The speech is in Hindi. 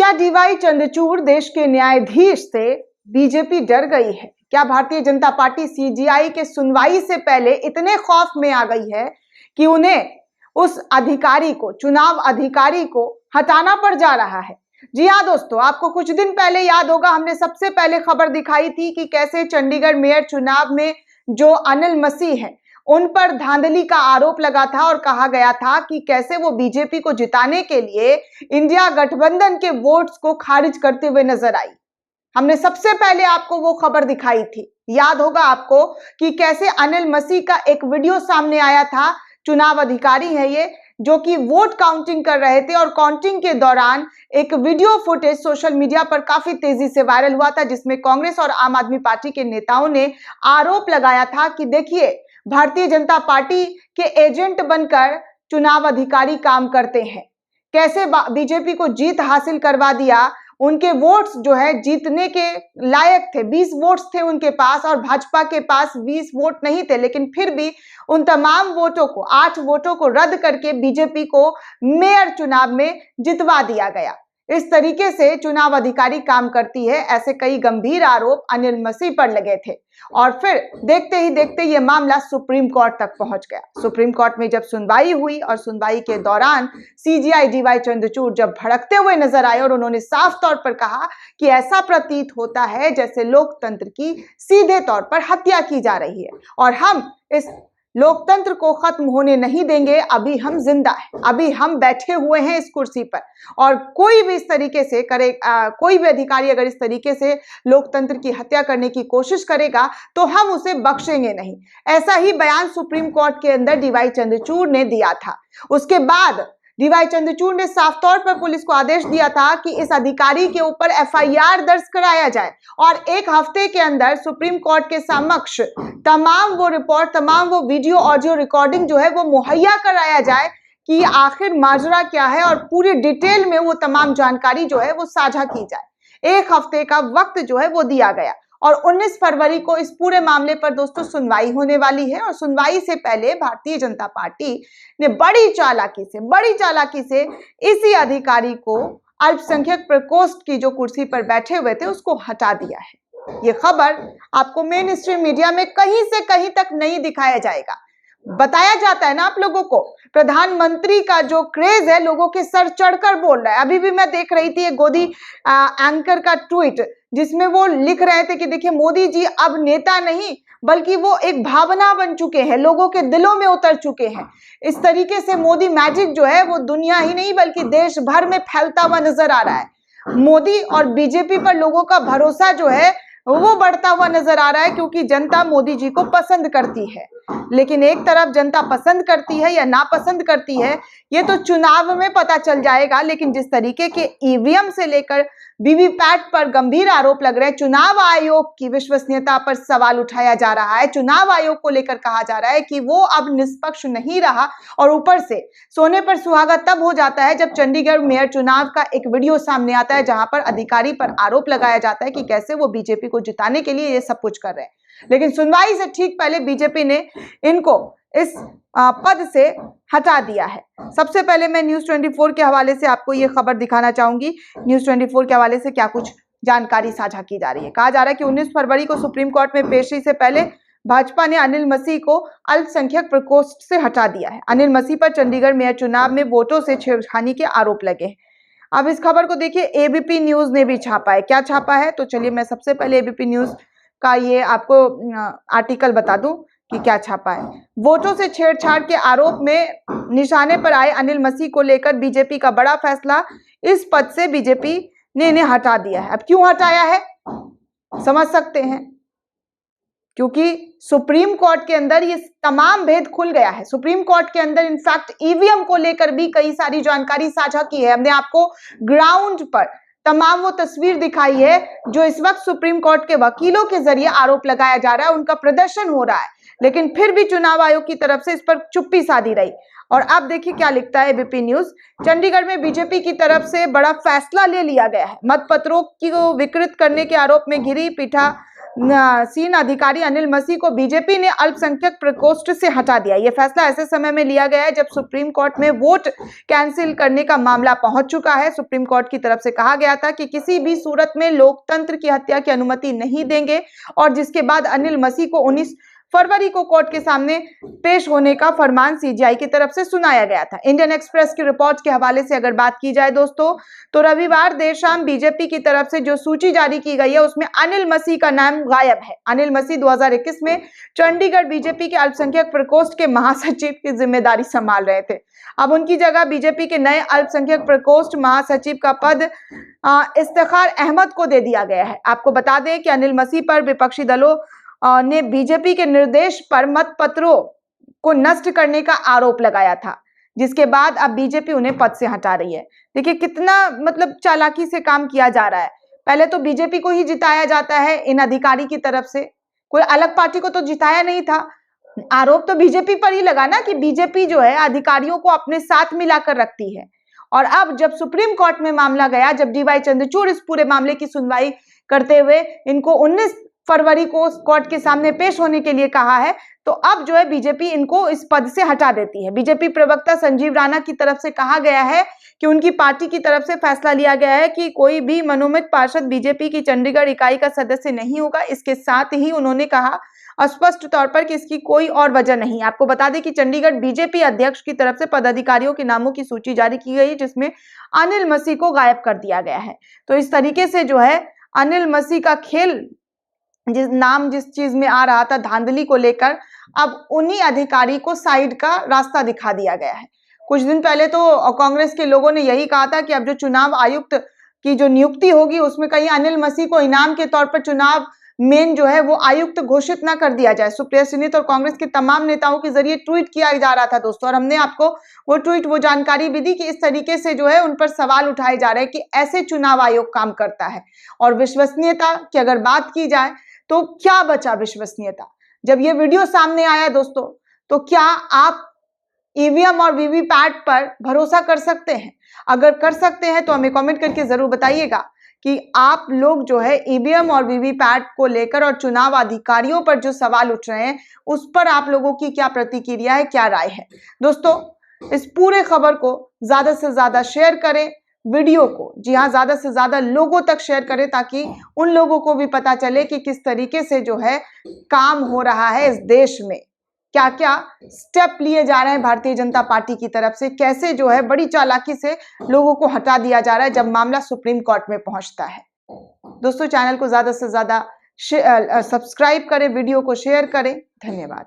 क्या डीवाई चंद्रचूड़ देश के न्यायाधीश से बीजेपी डर गई है? क्या भारतीय जनता पार्टी सीजीआई के सुनवाई से पहले इतने खौफ में आ गई है कि उन्हें उस अधिकारी को, चुनाव अधिकारी को हटाना पड़ जा रहा है? जी हाँ दोस्तों, आपको कुछ दिन पहले याद होगा, हमने सबसे पहले खबर दिखाई थी कि कैसे चंडीगढ़ मेयर चुनाव में जो अनिल मसीह हैं, उन पर धांधली का आरोप लगा था और कहा गया था कि कैसे वो बीजेपी को जिताने के लिए इंडिया गठबंधन के वोट्स को खारिज करते हुए नजर आई। हमने सबसे पहले आपको वो खबर दिखाई थी, याद होगा आपको, कि कैसे अनिल मसीह का एक वीडियो सामने आया था। चुनाव अधिकारी है ये, जो कि वोट काउंटिंग कर रहे थे और काउंटिंग के दौरान एक वीडियो फुटेज सोशल मीडिया पर काफी तेजी से वायरल हुआ था, जिसमें कांग्रेस और आम आदमी पार्टी के नेताओं ने आरोप लगाया था कि देखिए, भारतीय जनता पार्टी के एजेंट बनकर चुनाव अधिकारी काम करते हैं, कैसे बीजेपी को जीत हासिल करवा दिया। उनके वोट्स जो है जीतने के लायक थे, 20 वोट्स थे उनके पास और भाजपा के पास 20 वोट नहीं थे, लेकिन फिर भी उन तमाम वोटों को, 8 वोटों को रद्द करके बीजेपी को मेयर चुनाव में जितवा दिया गया। इस तरीके से चुनाव अधिकारी काम करती है, ऐसे कई गंभीर आरोप अनिल मसीह पर लगे थे। और फिर देखते ही देखते ये मामला सुप्रीम कोर्ट तक पहुंच गया। सुप्रीम कोर्ट में जब सुनवाई हुई और सुनवाई के दौरान सीजीआई डीवाई चंद्रचूड़ जब भड़कते हुए नजर आए और उन्होंने साफ तौर पर कहा कि ऐसा प्रतीत होता है जैसे लोकतंत्र की सीधे तौर पर हत्या की जा रही है और हम इस लोकतंत्र को खत्म होने नहीं देंगे। अभी हम जिंदा हैं, अभी हम बैठे हुए हैं इस कुर्सी पर, और कोई भी इस तरीके से करे, कोई भी अधिकारी अगर इस तरीके से लोकतंत्र की हत्या करने की कोशिश करेगा तो हम उसे बख्शेंगे नहीं। ऐसा ही बयान सुप्रीम कोर्ट के अंदर डीवाई चंद्रचूड़ ने दिया था। उसके बाद डीवाई चंद्रचूड़ ने साफ तौर पर पुलिस को आदेश दिया था कि इस अधिकारी के ऊपर एफआईआर दर्ज कराया जाए और 1 हफ्ते के अंदर सुप्रीम कोर्ट के समक्ष तमाम वो रिपोर्ट, तमाम वो वीडियो ऑडियो रिकॉर्डिंग जो है वो मुहैया कराया जाए कि आखिर माजरा क्या है और पूरी डिटेल में वो तमाम जानकारी जो है वो साझा की जाए। 1 हफ्ते का वक्त जो है वो दिया गया और 19 फरवरी को इस पूरे मामले पर दोस्तों सुनवाई होने वाली है। और सुनवाई से पहले भारतीय जनता पार्टी ने बड़ी चालाकी से इसी अधिकारी को, अल्पसंख्यक प्रकोष्ठ की जो कुर्सी पर बैठे हुए थे, उसको हटा दिया है। ये खबर आपको मेन स्ट्रीम मीडिया में कहीं से कहीं तक नहीं दिखाया जाएगा। बताया जाता है ना आप लोगों को, प्रधानमंत्री का जो क्रेज है लोगों के सर चढ़कर बोल रहा है। अभी भी मैं देख रही थी एक गोदी एंकर का ट्वीट, जिसमें वो लिख रहे थे कि देखिए, मोदी जी अब नेता नहीं बल्कि वो एक भावना बन चुके हैं, लोगों के दिलों में उतर चुके हैं। इस तरीके से मोदी मैजिक जो है वो दुनिया ही नहीं बल्कि देश भर में फैलता हुआ नजर आ रहा है। मोदी और बीजेपी पर लोगों का भरोसा जो है वो बढ़ता हुआ नजर आ रहा है, क्योंकि जनता मोदी जी को पसंद करती है। लेकिन एक तरफ जनता पसंद करती है या नापसंद करती है, ये तो चुनाव में पता चल जाएगा। लेकिन जिस तरीके के ईवीएम से लेकर वीवीपैट पर गंभीर आरोप लग रहे हैं, चुनाव आयोग की विश्वसनीयता पर सवाल उठाया जा रहा है, चुनाव आयोग को लेकर कहा जा रहा है कि वो अब निष्पक्ष नहीं रहा, और ऊपर से सोने पर सुहागा तब हो जाता है जब चंडीगढ़ मेयर चुनाव का एक वीडियो सामने आता है जहां पर अधिकारी पर आरोप लगाया जाता है कि कैसे वो बीजेपी को जिताने के लिए ये सब कुछ कर रहे हैं। लेकिन सुनवाई से ठीक पहले बीजेपी ने इनको इस पद से हटा दिया है। सबसे पहले मैं न्यूज़ 24 के हवाले से आपको ये खबर दिखाना चाहूंगी। न्यूज़ 24 के हवाले से क्या कुछ जानकारी साझा की जा रही है। कहा जा रहा है कि 19 फरवरी को सुप्रीम कोर्ट में पेशी से पहले भाजपा ने अनिल मसीह को अल्पसंख्यक प्रकोष्ठ से हटा दिया है। अनिल मसीह पर चंडीगढ़ मेयर चुनाव में वोटों से छेड़खानी के आरोप लगे हैं। अब इस खबर को देखिए, एबीपी न्यूज ने भी छापा है। क्या छापा है, तो चलिए मैं सबसे पहले एबीपी न्यूज का ये आपको आर्टिकल बता दूं कि क्या छापा है। वोटों से छेड़छाड़ के आरोप में निशाने पर आए अनिल मसीह को लेकर बीजेपी का बड़ा फैसला, इस पद से बीजेपी ने इन्हें हटा दिया है। अब क्यों हटाया है समझ सकते हैं, क्योंकि सुप्रीम कोर्ट के अंदर ये तमाम भेद खुल गया है। सुप्रीम कोर्ट के अंदर इनफैक्ट ईवीएम को लेकर भी कई सारी जानकारी साझा की है। हमने आपको ग्राउंड पर तमाम वो तस्वीर दिखाई है जो इस वक्त सुप्रीम कोर्ट के वकीलों के जरिए आरोप लगाया जा रहा है, उनका प्रदर्शन हो रहा है, लेकिन फिर भी चुनाव आयोग की तरफ से इस पर चुप्पी साधी रही। और अब देखिए क्या लिखता है एबीपी न्यूज। चंडीगढ़ में बीजेपी की तरफ से बड़ा फैसला ले लिया गया है। मतपत्रों को विकृत करने के आरोप में घिरी पीठा सीन अधिकारी अनिल मसीह को बीजेपी ने अल्पसंख्यक प्रकोष्ठ से हटा दिया। यह फैसला ऐसे समय में लिया गया है जब सुप्रीम कोर्ट में वोट कैंसिल करने का मामला पहुंच चुका है। सुप्रीम कोर्ट की तरफ से कहा गया था कि किसी भी सूरत में लोकतंत्र की हत्या की अनुमति नहीं देंगे, और जिसके बाद अनिल मसीह को 19 फरवरी को कोर्ट के सामने पेश होने का फरमान सीजीआई की तरफ से सुनाया गया था। इंडियन एक्सप्रेस की रिपोर्ट के हवाले से अगर बात की जाए दोस्तों, तो रविवार देर शाम बीजेपी की तरफ से जो सूची जारी की गई है उसमें अनिल मसीह का नाम गायब है। अनिल मसीह 2021 में चंडीगढ़ बीजेपी के अल्पसंख्यक प्रकोष्ठ के महासचिव की जिम्मेदारी संभाल रहे थे। अब उनकी जगह बीजेपी के नए अल्पसंख्यक प्रकोष्ठ महासचिव का पद इफ्तिखार अहमद को दे दिया गया है। आपको बता दें कि अनिल मसीह पर विपक्षी दलों ने बीजेपी के निर्देश पर मतपत्रों को नष्ट करने का आरोप लगाया था, जिसके बाद अब बीजेपी उन्हें पद से हटा रही है। देखिए कितना मतलब चालाकी से काम किया जा रहा है। पहले तो बीजेपी को ही जिताया जाता है इन अधिकारी की तरफ से, कोई अलग पार्टी को तो जिताया नहीं था। आरोप तो बीजेपी पर ही लगा ना कि बीजेपी जो है अधिकारियों को अपने साथ मिलाकर रखती है। और अब जब सुप्रीम कोर्ट में मामला गया, जब डीवाई चंद्रचूड़ इस पूरे मामले की सुनवाई करते हुए इनको 19 फरवरी को कोर्ट के सामने पेश होने के लिए कहा है, तो अब जो है बीजेपी इनको इस पद से हटा देती है। बीजेपी प्रवक्ता संजीव राणा की तरफ से कहा गया है कि उनकी पार्टी की तरफ से फैसला लिया गया है कि कोई भी मनोनीत पार्षद बीजेपी की चंडीगढ़ इकाई का सदस्य नहीं होगा। इसके साथ ही उन्होंने कहा स्पष्ट तौर पर कि इसकी कोई और वजह नहीं। आपको बता दें कि चंडीगढ़ बीजेपी अध्यक्ष की तरफ से पदाधिकारियों के नामों की सूची जारी की गई, जिसमें अनिल मसीह को गायब कर दिया गया है। तो इस तरीके से जो है अनिल मसीह का खेल, जिस चीज में आ रहा था धांधली को लेकर, अब उन्हीं अधिकारी को साइड का रास्ता दिखा दिया गया है। कुछ दिन पहले तो कांग्रेस के लोगों ने यही कहा था कि अब जो चुनाव आयुक्त की जो नियुक्ति होगी उसमें कहीं अनिल मसीह को इनाम के तौर पर चुनाव मेन जो है वो आयुक्त घोषित ना कर दिया जाए। सुप्रिया सुनीत और कांग्रेस के तमाम नेताओं के जरिए ट्वीट किया जा रहा था दोस्तों, और हमने आपको वो ट्वीट, वो जानकारी भी दी कि इस तरीके से जो है उन पर सवाल उठाए जा रहे हैं कि ऐसे चुनाव आयोग काम करता है। और विश्वसनीयता की अगर बात की जाए तो क्या बचा विश्वसनीयता? जब ये वीडियो सामने आया दोस्तों, तो क्या आप ईवीएम और वीवीपैट पर भरोसा कर सकते हैं? अगर कर सकते हैं तो हमें कमेंट करके जरूर बताइएगा कि आप लोग जो है ईवीएम और वीवीपैट को लेकर और चुनाव अधिकारियों पर जो सवाल उठ रहे हैं उस पर आप लोगों की क्या प्रतिक्रिया है, क्या राय है? दोस्तों इस पूरे खबर को ज्यादा से ज्यादा शेयर करें, वीडियो को, जी हाँ, ज्यादा से ज्यादा लोगों तक शेयर करें ताकि उन लोगों को भी पता चले कि किस तरीके से जो है काम हो रहा है इस देश में, क्या क्या स्टेप लिए जा रहे हैं भारतीय जनता पार्टी की तरफ से, कैसे जो है बड़ी चालाकी से लोगों को हटा दिया जा रहा है जब मामला सुप्रीम कोर्ट में पहुंचता है। दोस्तों चैनल को ज्यादा से ज्यादा सब्सक्राइब करें, वीडियो को शेयर करें। धन्यवाद।